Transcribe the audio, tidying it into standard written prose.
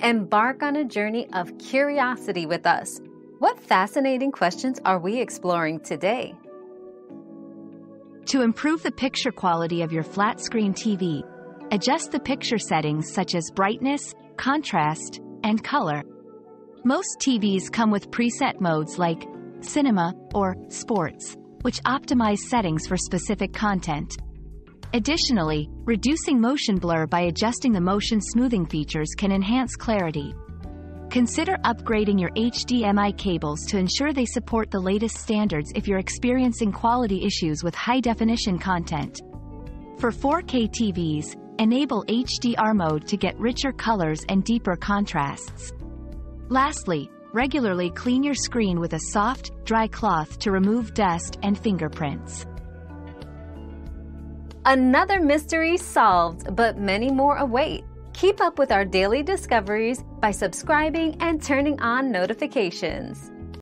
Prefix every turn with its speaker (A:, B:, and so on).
A: Embark on a journey of curiosity with us. What fascinating questions are we exploring today?
B: To improve the picture quality of your flat-screen TV, adjust the picture settings such as brightness, contrast, and color. Most TVs come with preset modes like Cinema or Sports, which optimize settings for specific content. Additionally, reducing motion blur by adjusting the motion smoothing features can enhance clarity. Consider upgrading your HDMI cables to ensure they support the latest standards if you're experiencing quality issues with high-definition content. For 4K TVs, enable HDR mode to get richer colors and deeper contrasts. Lastly, regularly clean your screen with a soft, dry cloth to remove dust and fingerprints.
A: Another mystery solved, but many more await. Keep up with our daily discoveries by subscribing and turning on notifications.